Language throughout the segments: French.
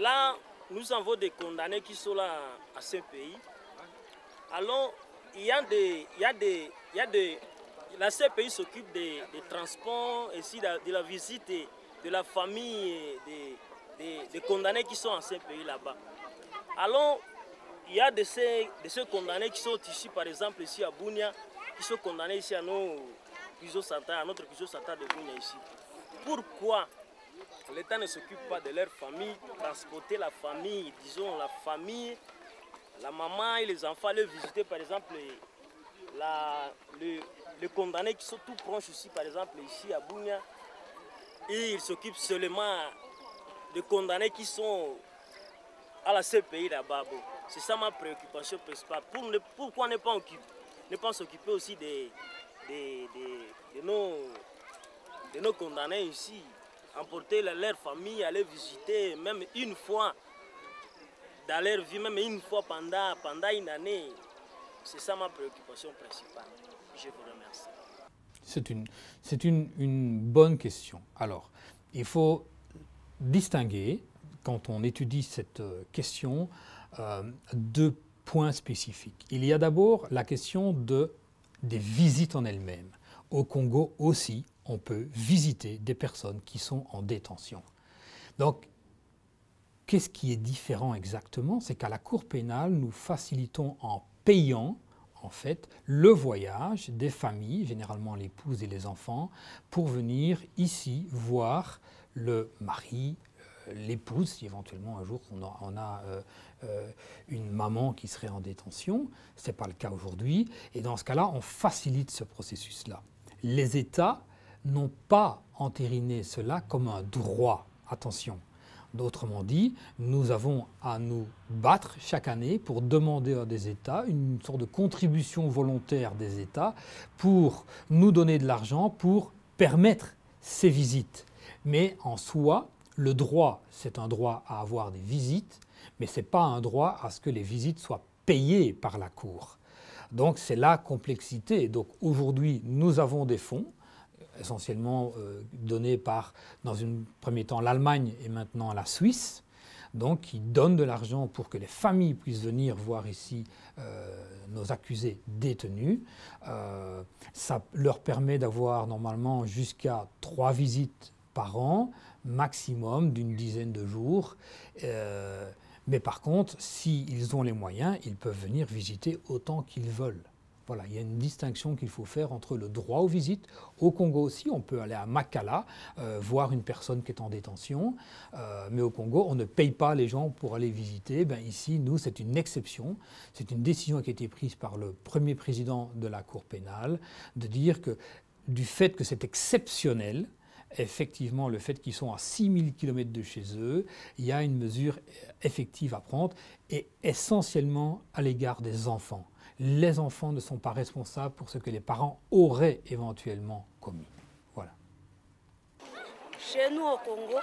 là, nous avons des condamnés qui sont là à ce pays. Alors, la CPI s'occupe des transports, et de la visite de la famille des condamnés qui sont en ce pays là-bas. Alors, il y a de ces condamnés qui sont ici, par exemple, ici à Bunia, qui sont condamnés ici à notre prison centrale de Bunia ici. Pourquoi l'État ne s'occupe pas de leur famille, transporter la famille, disons la famille, la maman et les enfants, les visiter par exemple les condamnés qui sont tout proches ici, par exemple ici à Bunia, et ils s'occupent seulement des condamnés qui sont à la CPI là-bas. Bon, c'est ça ma préoccupation principale. Pourquoi ne pas s'occuper aussi de nos condamnés ici, emporter leur famille, aller visiter même une fois dans leur vie, même une fois pendant une année. C'est ça ma préoccupation principale. Je vous remercie. C'est une bonne question. Alors, il faut distinguer, quand on étudie cette question, deux points spécifiques. Il y a d'abord la question des visites en elles-mêmes. Au Congo aussi, on peut visiter des personnes qui sont en détention. Donc, qu'est-ce qui est différent exactement? C'est qu'à la Cour pénale, nous facilitons en payant, en fait, le voyage des familles, généralement l'épouse et les enfants, pour venir ici voir le mari, l'épouse, si éventuellement un jour on a une maman qui serait en détention. Ce n'est pas le cas aujourd'hui. Et dans ce cas-là, on facilite ce processus-là. Les États n'ont pas entériné cela comme un droit. Attention. Autrement dit, nous avons à nous battre chaque année pour demander à des États une sorte de contribution volontaire des États pour nous donner de l'argent pour permettre ces visites. Mais en soi, le droit, c'est un droit à avoir des visites, mais ce n'est pas un droit à ce que les visites soient payées par la Cour. Donc c'est la complexité. Donc aujourd'hui, nous avons des fonds, essentiellement donnés par, dans un premier temps, l'Allemagne et maintenant la Suisse, donc qui donnent de l'argent pour que les familles puissent venir voir ici nos accusés détenus. Ça leur permet d'avoir normalement jusqu'à 3 visites par an, maximum d'une dizaine de jours. Mais par contre, s'ils ont les moyens, ils peuvent venir visiter autant qu'ils veulent. Voilà, il y a une distinction qu'il faut faire entre le droit aux visites. Au Congo aussi, on peut aller à Makala, voir une personne qui est en détention. Mais au Congo, on ne paye pas les gens pour aller visiter. Ben ici, nous, c'est une exception. C'est une décision qui a été prise par le premier président de la Cour pénale de dire que du fait que c'est exceptionnel, effectivement, le fait qu'ils sont à 6000 km de chez eux, il y a une mesure effective à prendre et essentiellement à l'égard des enfants. Les enfants ne sont pas responsables pour ce que les parents auraient éventuellement commis. Voilà. Chez nous au Congo,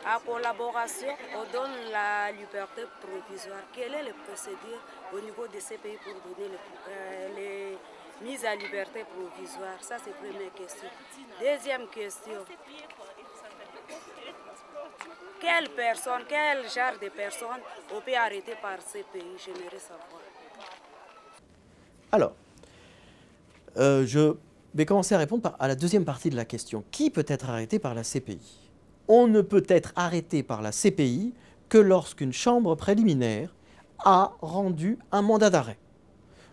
à collaboration, on donne la liberté provisoire. Quelle est la procédure au niveau de ces pays pour donner les mises à liberté provisoire? Ça, c'est la première question. Deuxième question. Quel genre de personnes on peut arrêter par ces pays? J'aimerais savoir. Alors, je vais commencer à répondre à la deuxième partie de la question. Qui peut être arrêté par la CPI? On ne peut être arrêté par la CPI que lorsqu'une chambre préliminaire a rendu un mandat d'arrêt.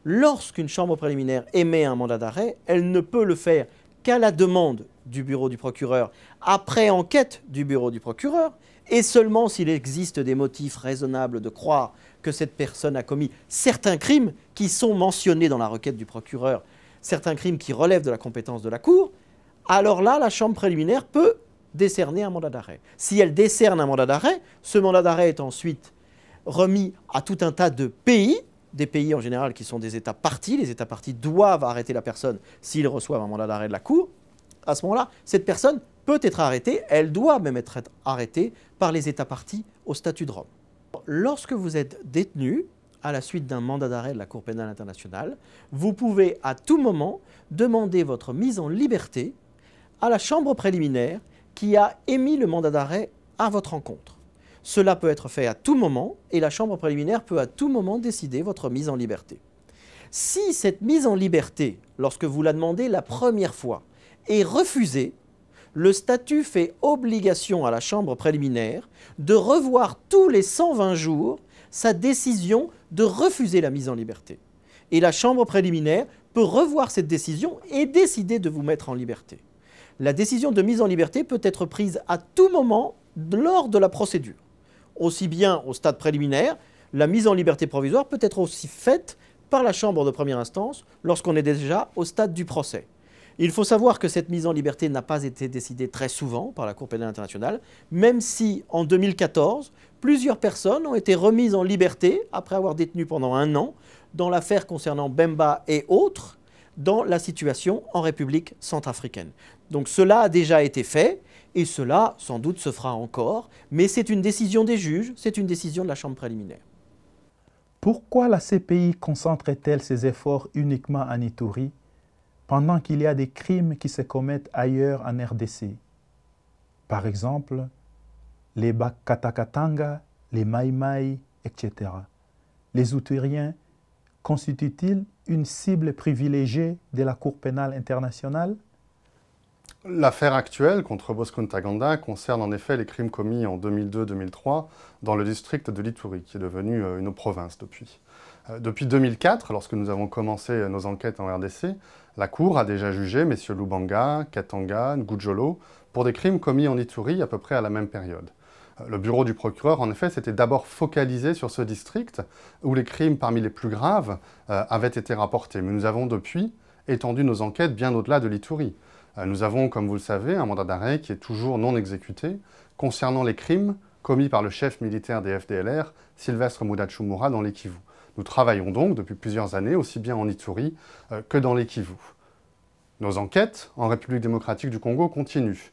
Lorsqu'une chambre préliminaire émet un mandat d'arrêt, elle ne peut le faire qu'à la demande du bureau du procureur, après enquête du bureau du procureur, et seulement s'il existe des motifs raisonnables de croire que cette personne a commis certains crimes qui sont mentionnés dans la requête du procureur, certains crimes qui relèvent de la compétence de la Cour, alors là, la chambre préliminaire peut décerner un mandat d'arrêt. Si elle décerne un mandat d'arrêt, ce mandat d'arrêt est ensuite remis à tout un tas de pays, des pays en général qui sont des États parties. Les États parties doivent arrêter la personne s'ils reçoivent un mandat d'arrêt de la Cour. À ce moment-là, cette personne peut être arrêtée, elle doit même être arrêtée par les États parties au statut de Rome. Lorsque vous êtes détenu à la suite d'un mandat d'arrêt de la Cour pénale internationale, vous pouvez à tout moment demander votre mise en liberté à la chambre préliminaire qui a émis le mandat d'arrêt à votre encontre. Cela peut être fait à tout moment et la chambre préliminaire peut à tout moment décider votre mise en liberté. Si cette mise en liberté, lorsque vous la demandez la première fois, est refusée, le statut fait obligation à la chambre préliminaire de revoir tous les 120 jours sa décision de refuser la mise en liberté. Et la chambre préliminaire peut revoir cette décision et décider de vous mettre en liberté. La décision de mise en liberté peut être prise à tout moment lors de la procédure. Aussi bien au stade préliminaire, la mise en liberté provisoire peut être aussi faite par la chambre de première instance lorsqu'on est déjà au stade du procès. Il faut savoir que cette mise en liberté n'a pas été décidée très souvent par la Cour pénale internationale, même si en 2014, plusieurs personnes ont été remises en liberté après avoir détenu pendant 1 an dans l'affaire concernant Bemba et autres dans la situation en République centrafricaine. Donc cela a déjà été fait et cela sans doute se fera encore, mais c'est une décision des juges, c'est une décision de la chambre préliminaire. Pourquoi la CPI concentre-t-elle ses efforts uniquement en Ituri pendant qu'il y a des crimes qui se commettent ailleurs en RDC? Par exemple, les Bakatakatanga, les Maïmaï, etc. Les Ituriens constituent-ils une cible privilégiée de la Cour pénale internationale? L'affaire actuelle contre Bosco Ntaganda concerne en effet les crimes commis en 2002-2003 dans le district de l'Ituri, qui est devenu une province depuis. Depuis 2004, lorsque nous avons commencé nos enquêtes en RDC, la Cour a déjà jugé M. Lubanga, Katanga, Ngudjolo pour des crimes commis en Ituri à peu près à la même période. Le bureau du procureur, en effet, s'était d'abord focalisé sur ce district où les crimes parmi les plus graves avaient été rapportés. Mais nous avons depuis étendu nos enquêtes bien au-delà de l'Ituri. Nous avons, comme vous le savez, un mandat d'arrêt qui est toujours non exécuté concernant les crimes commis par le chef militaire des FDLR, Sylvestre Mudachumura, dans les Kivu. Nous travaillons donc depuis plusieurs années, aussi bien en Ituri que dans les Kivu. Nos enquêtes en République démocratique du Congo continuent.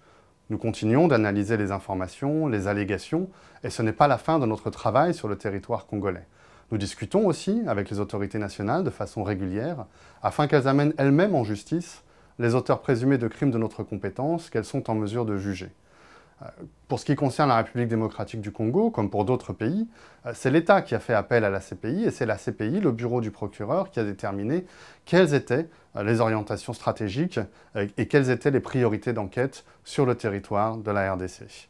Nous continuons d'analyser les informations, les allégations, et ce n'est pas la fin de notre travail sur le territoire congolais. Nous discutons aussi avec les autorités nationales de façon régulière, afin qu'elles amènent elles-mêmes en justice les auteurs présumés de crimes de notre compétence qu'elles sont en mesure de juger. Pour ce qui concerne la République démocratique du Congo, comme pour d'autres pays, c'est l'État qui a fait appel à la CPI, et c'est la CPI, le bureau du procureur, qui a déterminé quelles étaient les orientations stratégiques et quelles étaient les priorités d'enquête sur le territoire de la RDC.